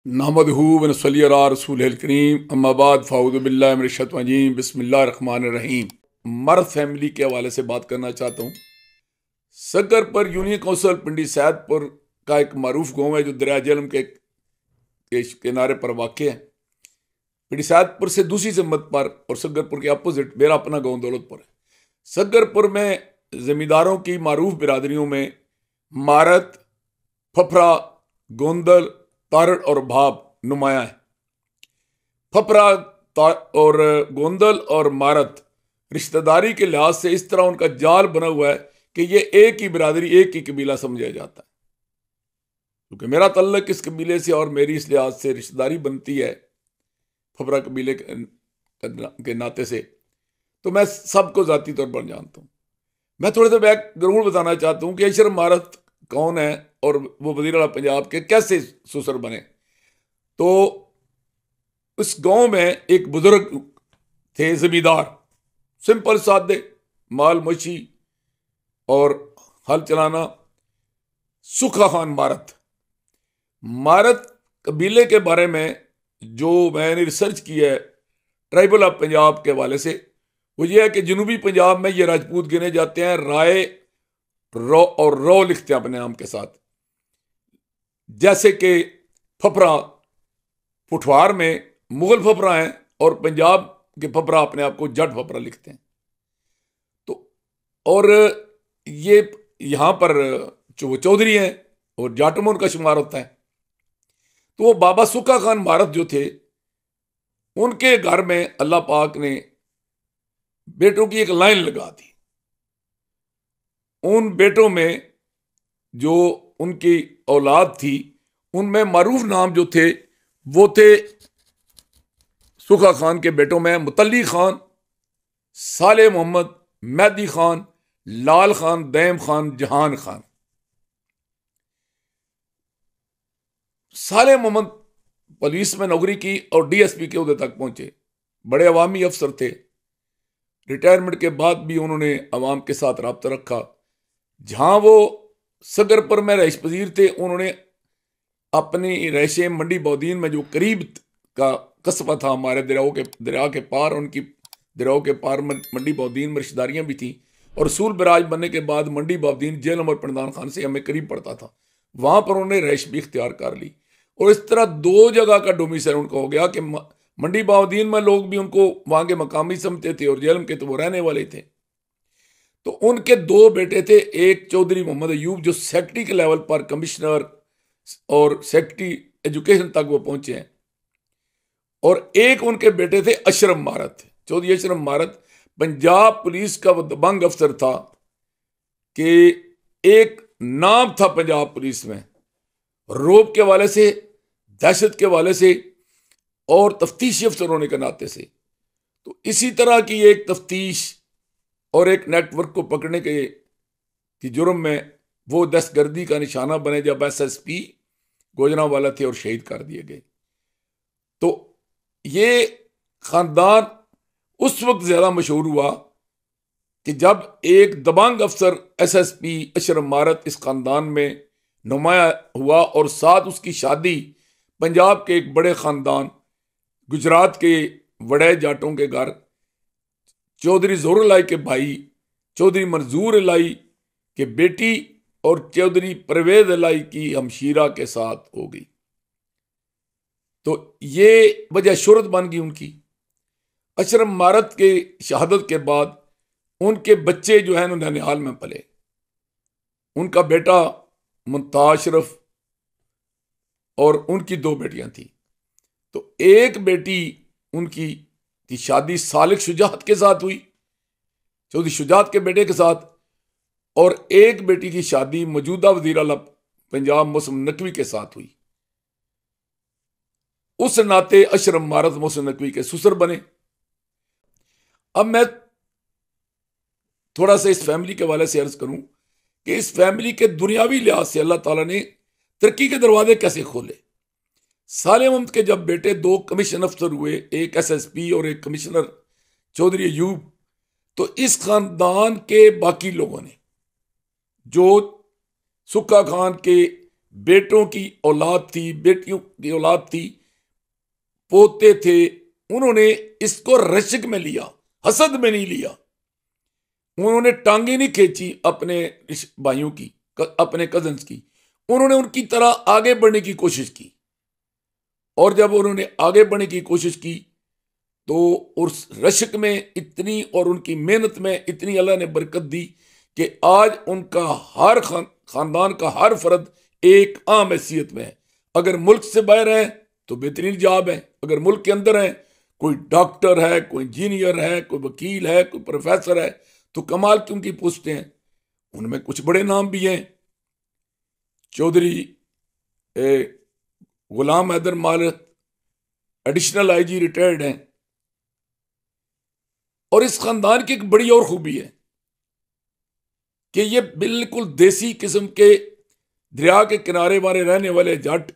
नहमदहू व नसल्ली अला रसूलिल करीम अम्मा बाद फ़अऊज़ु बिल्लाहि मिनश शैतानिर रजीम बिस्मिल्लाहिर रहमानिर रहीम। मर्द फैमिली के हवाले से बात करना चाहता हूँ। सकरपुर यूनियन कौंसिल पिंडी सैदपुर का एक मरूफ गाँव है जो दरिया जेहलम के किनारे पर वाक़ है। पिंडी सैदपुर से दूसरी जमत पर और सकरपुर के अपोजिट मेरा अपना गाँव दौलतपुर है। सकरपुर में ज़मींदारों की मारूफ बिरादरियों में मारत, फफरा, गोंदल, तारड़ और भाब नुमाया है। फफरा और गोंदल और मारत रिश्तेदारी के लिहाज से इस तरह उनका जाल बना हुआ है कि ये एक ही बिरादरी, एक ही कबीला समझा जाता है। क्योंकि मेरा तल्लक इस कबीले से और मेरी इस लिहाज से रिश्तेदारी बनती है फफरा कबीले के नाते से, तो मैं सबको ज़ाती तौर पर जानता हूँ। मैं थोड़े से बैकग्राउंड बताना चाहता हूँ कि अशरफ मारत कौन है और वो वज़ीर आला पंजाब के कैसे ससुर बने। तो उस गांव में एक बुजुर्ग थे जमींदार, सिंपल सादे, माल मशी और हल चलाना। सुखा खान मारत कबीले के बारे में जो मैंने रिसर्च की है ट्राइबल ऑफ पंजाब के हवाले से, वो ये है कि जनूबी पंजाब में ये राजपूत गिने जाते हैं। राय रो और रो लिखते हैं अपने नाम के साथ। जैसे कि फफरा पुठवार में मुगल फफरा हैं और पंजाब के फफरा अपने आप को जट फफरा लिखते हैं। तो और ये यहाँ पर जो चौधरी हैं और जाट में उनका शुमार होता है। तो वो बाबा सुखा खान मारत जो थे, उनके घर में अल्लाह पाक ने बेटों की एक लाइन लगा दी। उन बेटों में जो उनकी औलाद थी उनमें मारूफ नाम जो थे वो थे सुखा खान के बेटों में मुतल्ली खान, साले मोहम्मद, मेहदी खान, लाल खान, दैम खान, जहान खान। साले मोहम्मद पुलिस में नौकरी की और डीएसपी के उहदे तक पहुंचे। बड़े अवामी अफसर थे। रिटायरमेंट के बाद भी उन्होंने अवाम के साथ रब्ता रखा। जहां वो सकरपुर में रईस पजीर थे, उन्होंने अपनी रैशे मंडी बौदीन में जो करीब का कस्बा था हमारे दरिया के पार, उनकी दरियाओं के पार मंडी बौदीन में रिश्तेदारियां भी थी। और रसूल बराज बनने के बाद मंडी बौदीन जेहलम और पंडदान खान से हमें करीब पड़ता था, वहां पर उन्होंने रैश भी इख्तियार कर ली। और इस तरह दो जगह का डोमिसाइल उनका हो गया कि मंडी बौदीन में लोग भी उनको वहां के मकामी समझते थे और जेहलम के तो वो रहने वाले थे। तो उनके दो बेटे थे, एक चौधरी मोहम्मद अयूब जो सेक्रेटरी के लेवल पर कमिश्नर और सेक्रेटरी एजुकेशन तक वो पहुंचे हैं, और एक उनके बेटे थे अशरफ मारत। चौधरी अशरफ मारत पंजाब पुलिस का वो दबंग अफसर था कि एक नाम था पंजाब पुलिस में रोब के हवाले से, दहशत के हवाले से और तफ्तीशी अफसर होने के नाते से। तो इसी तरह की एक तफ्तीश और एक नेटवर्क को पकड़ने के जुर्म में वो दहशतगर्दी का निशाना बने जब एसएसपी गोजरावाला थे और शहीद कर दिए गए। तो ये खानदान उस वक्त ज्यादा मशहूर हुआ कि जब एक दबंग अफसर एसएसपी अशरफ मारत इस खानदान में नुमाया हुआ और साथ उसकी शादी पंजाब के एक बड़े खानदान गुजरात के वड़े जाटों के घर चौधरी जोहर इलाई के भाई चौधरी मंजूर इलाई के बेटी और चौधरी परवेज इलाई की हमशीरा के साथ हो गई। तो ये वजह शोहरत बन गई उनकी। अशरफ मारत के शहादत के बाद उनके बच्चे जो हैं ननिहाल में पले। उनका बेटा मुमताज अशरफ और उनकी दो बेटियां थी। तो एक बेटी उनकी की शादी सालिक शुजात के साथ हुई, चौधरी शुजात के बेटे के साथ, और एक बेटी की शादी मौजूदा वजीर आला पंजाब मोहसिन नकवी के साथ हुई। उस नाते अशरफ मारत मोहसिन नकवी के ससुर बने। अब मैं थोड़ा सा इस फैमिली के हवाले से अर्ज करूं कि इस फैमिली के दुनियावी लिहाज से अल्लाह ताला ने तरक्की के दरवाजे कैसे खोले। साले मोहम्मद के जब बेटे दो कमीशन अफसर हुए, एक एसएसपी और एक कमिश्नर चौधरी अयूब, तो इस खानदान के बाकी लोगों ने जो सुक्का खान के बेटों की औलाद थी, बेटियों की औलाद थी, पोते थे, उन्होंने इसको रश्क में लिया, हसद में नहीं लिया। उन्होंने टांगे नहीं खींची अपने भाइयों की, अपने कजन्स की। उन्होंने उनकी तरह आगे बढ़ने की कोशिश की, और जब उन्होंने आगे बढ़ने की कोशिश की तो उस रश्क में इतनी और उनकी मेहनत में इतनी अल्लाह ने बरकत दी कि आज उनका हर खानदान का हर फर्द एक आम हैसियत में है। अगर मुल्क से बाहर है तो बेहतरीन जॉब है, अगर मुल्क के अंदर है, कोई डॉक्टर है, कोई इंजीनियर है, कोई वकील है, कोई प्रोफेसर है, तो कमाल की उनकी पोस्टें हैं। उनमें कुछ बड़े नाम भी हैं। चौधरी गुलाम हैदर मारत एडिशनल आईजी रिटायर्ड हैं। और इस खानदान की एक बड़ी और खूबी है कि ये बिल्कुल देसी किस्म के दरिया के किनारे वाले रहने वाले जट,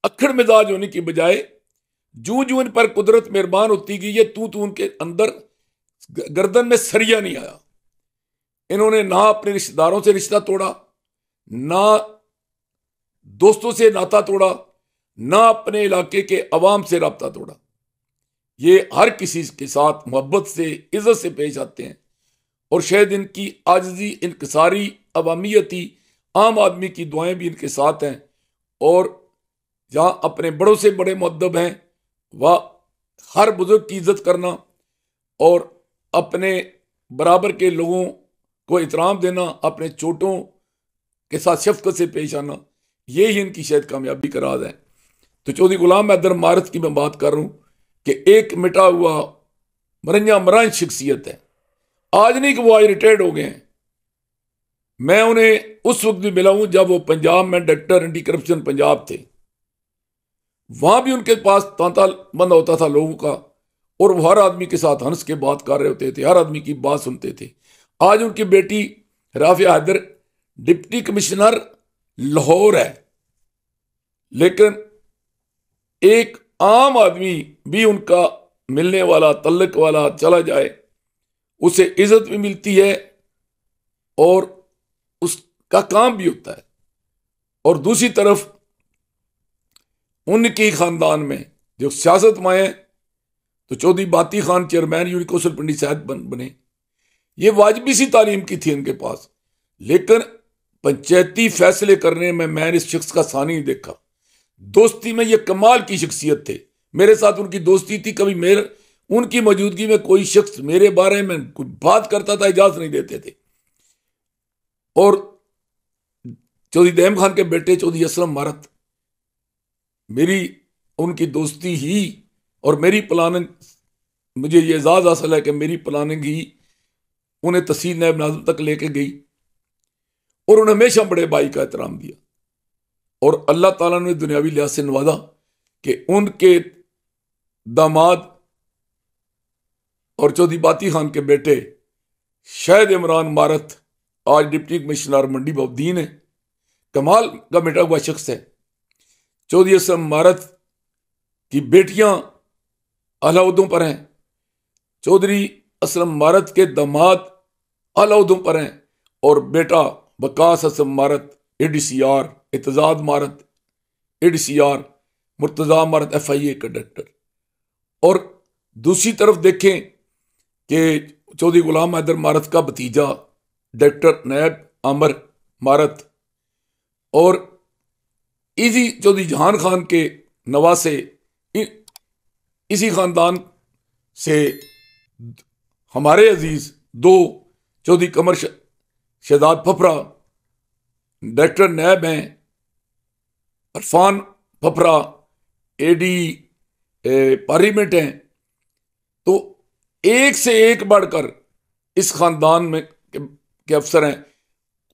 अक्खड़ मिजाज होने की बजाय जूं जूं इन पर कुदरत मेहरबान होती गई है, तू उनके अंदर गर्दन में सरिया नहीं आया। इन्होंने ना अपने रिश्तेदारों से रिश्ता तोड़ा, ना दोस्तों से नाता तोड़ा, ना अपने इलाके के अवाम से राब्ता तोड़ा। ये हर किसी के साथ मोहब्बत से, इज्जत से पेश आते हैं। और शायद इनकी आजिज़ी, इनकसारी, अवामियती, आम आदमी की दुआएं भी इनके साथ हैं। और जहाँ अपने बड़ों से बड़े मुअद्दब हैं, वह हर बुजुर्ग की इज्जत करना और अपने बराबर के लोगों को एहतराम देना, अपने छोटों के साथ शफकत से पेश आना, ये ही इनकी शायद कामयाबी का राज है। तो चौधरी गुलाम हैदर मारत की मैं बात कर रहा हूँ कि एक मिटा हुआ मरंजा मरान शख्सियत है। आज नहीं कि वो आज रिटायर्ड हो गए हैं। मैं उन्हें उस वक्त भी मिला हूं जब वो पंजाब में डायरेक्टर एंटी करप्शन पंजाब थे। वहां भी उनके पास तांता बंद होता था लोगों का, और वो हर आदमी के साथ हंस के बात कर रहे होते थे, हर आदमी की बात सुनते थे। आज उनकी बेटी राफिया हैदर डिप्टी कमिश्नर लाहौर है, लेकिन एक आम आदमी भी उनका मिलने वाला, तल्लक वाला चला जाए, उसे इज्जत भी मिलती है और उसका काम भी होता है। और दूसरी तरफ उनके खानदान में जो सियासत में है, तो चौधरी बाती खान चेयरमैन यूनिकोसल पिंडी साहब बने। ये वाजबी सी तालीम की थी इनके पास, लेकिन पंचायती फैसले करने में मैंने इस शख्स का सानी नहीं देखा। दोस्ती में ये कमाल की शख्सियत थे। मेरे साथ उनकी दोस्ती थी, कभी मेरे उनकी मौजूदगी में कोई शख्स मेरे बारे में कुछ बात करता था, इजाजत नहीं देते थे। और चौधरी दहम खान के बेटे चौधरी असलम मारत, मेरी उनकी दोस्ती ही और मेरी प्लानिंग, मुझे ये एजाज हासिल है कि मेरी प्लानिंग ही उन्हें तहसील नायब नाज़िम तक लेके गई। और उन्हें हमेशा बड़े भाई का एहतराम दिया। और अल्लाह ताला ने दुनियावी लिहाज से नवाजा कि उनके दामाद और चौधरी बाती खान के बेटे शाहिद इमरान मारत आज डिप्टी कमिश्नर मंडी बवदीन है। कमाल का मिटा हुआ शख्स है। चौधरी असलम मारत की बेटियां अलाउद्दों पर हैं। चौधरी असलम मारत के दामाद अलाउद्दों पर हैं। और बेटा वकास असलम मारत ADCR, एतजाद मारत ADCR, मुर्तजा मारत FIA का डायरेक्टर। और दूसरी तरफ देखें कि चौधरी गुलाम हैदर मारत का भतीजा डायरेक्टर नायब आमर मारत और इसी चौधरी जहान खान के नवासे, इसी खानदान से हमारे अजीज दो चौधरी कमर शहजाद फफरा डायरेक्टर नायब हैं। अरफान फफरा AD पार्लियामेंट हैं। तो एक से एक बढ़कर इस खानदान में के अफसर हैं।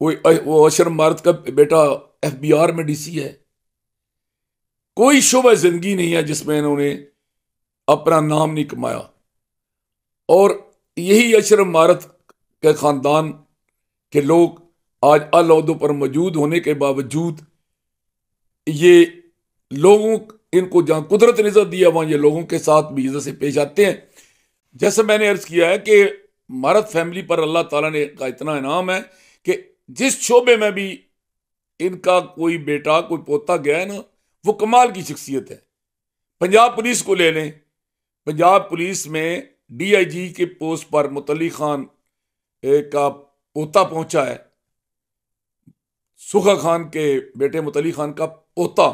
कोई वो अशरफ मारत का बेटा FBR में DC है। कोई शोबा जिंदगी नहीं है जिसमें इन्होंने अपना नाम नहीं कमाया। और यही अशरफ मारत के खानदान के लोग आज अल-ओहदों पर मौजूद होने के बावजूद ये लोगों, इनको जहां कुदरत ने इज्जत दिया वहां ये लोगों के साथ भी इज्जत से पेश आते हैं। जैसे मैंने अर्ज किया है कि मारत फैमिली पर अल्लाह ताला ने का इतना इनाम है कि जिस शोबे में भी इनका कोई बेटा कोई पोता गया है ना, वो कमाल की शख्सियत है। पंजाब पुलिस को ले लें, पंजाब पुलिस में डीआईजी के पोस्ट पर मुतल्ली खान का पोता पहुंचा है, सुखा खान के बेटे मुतल्ली खान का पोता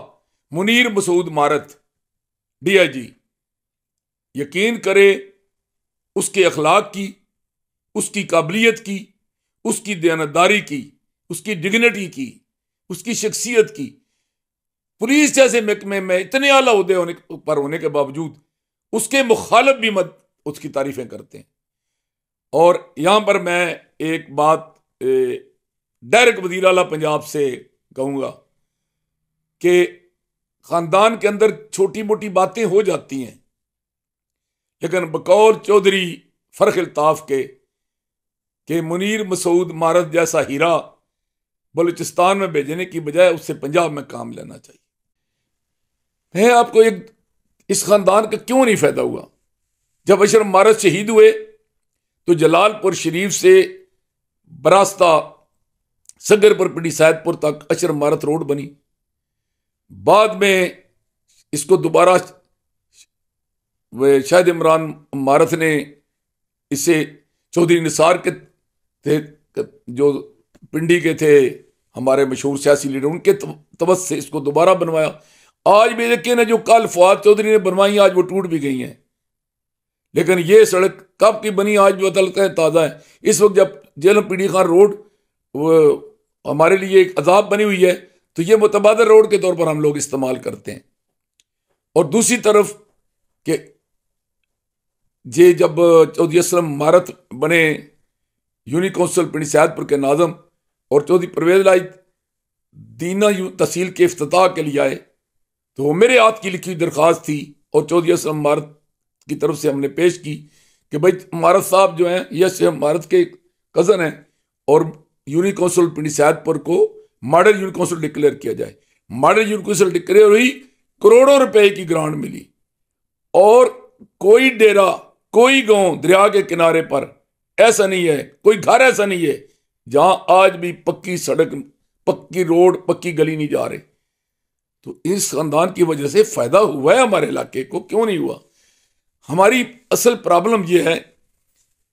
मुनीर मसूद मारत डीआईजी। यकीन करे उसके अखलाक की, उसकी काबिलियत की, उसकी दयानतदारी की, उसकी डिग्निटी की, उसकी शख्सियत की। पुलिस जैसे महकमे में इतने आला उहदे होने के बावजूद उसके मुखालिफ भी मत उसकी तारीफें करते हैं। और यहां पर मैं एक बात डायरेक्ट वज़ीर आला पंजाब से कहूंगा कि खानदान के अंदर छोटी मोटी बातें हो जाती हैं, लेकिन बकौल चौधरी फर्क अल्ताफ के मुनीर मसूद मारत जैसा हीरा बलूचिस्तान में भेजने की बजाय उससे पंजाब में काम लेना चाहिए। मैं आपको एक इस खानदान का क्यों नहीं फायदा हुआ। जब अशरफ मारत शहीद हुए तो जलालपुर शरीफ से बरास्ता सगरपुर पिंडी सैदपुर तक अशरफ मारत रोड बनी। बाद में इसको दोबारा शायद इमरान मारत ने इसे चौधरी निसार के थे, जो पिंडी के थे हमारे मशहूर सियासी लीडर, उनके तवस से इसको दोबारा बनवाया। आज भी देखिए ना, जो कल फवाद चौधरी ने बनवाई आज वो टूट भी गई हैं, लेकिन ये सड़क कब की बनी आज भी पता लगता है ताज़ा है। इस वक्त जब जेलम पीडी खान रोड हमारे लिए एक अजाब बनी हुई है, तो ये मुतबादल रोड के तौर पर हम लोग इस्तेमाल करते हैं। और दूसरी तरफ कि ये जब चौधरी असलम मारत बने यूनिक काउंसिल पिंडी सैदपुर के नाज़म और चौधरी परवेज लाई दीना तहसील के इफ्तिताह के लिए आए, तो मेरे हाथ की लिखी दरख्वास्त थी और चौधरी असलम मारत की तरफ से हमने पेश की कि भाई मारत साहब जो हैं ये असलम मारत के कज़न हैं और यूनिक काउंसिल पिंडी सैदपुर को मॉडल यूनिक काउंसिल डिक्लेयर किया जाए। मॉडल यूनिक काउंसिल डिक्लेयर हुई, करोड़ों रुपए की ग्रांट मिली और कोई डेरा कोई गांव दरिया के किनारे पर ऐसा नहीं है, कोई घर ऐसा नहीं है जहां आज भी पक्की सड़क, पक्की रोड, पक्की गली नहीं जा रहे। तो इस खानदान की वजह से फायदा हुआ है हमारे इलाके को, क्यों नहीं हुआ। हमारी असल प्रॉब्लम यह है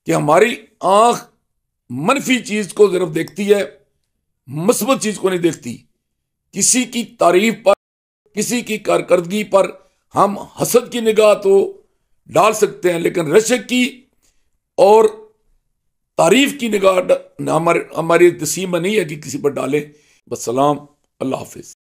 कि हमारी आंख मनफी चीज को सिर्फ देखती है, मुस्बत चीज को नहीं देखती। किसी की तारीफ पर, किसी की कारकर्दगी पर हम हसद की निगाह तो डाल सकते हैं, लेकिन रशक की और तारीफ की निगाह हमारी तसीम में नहीं है कि किसी पर डालें। बस सलाम, अल्लाह हाफिज।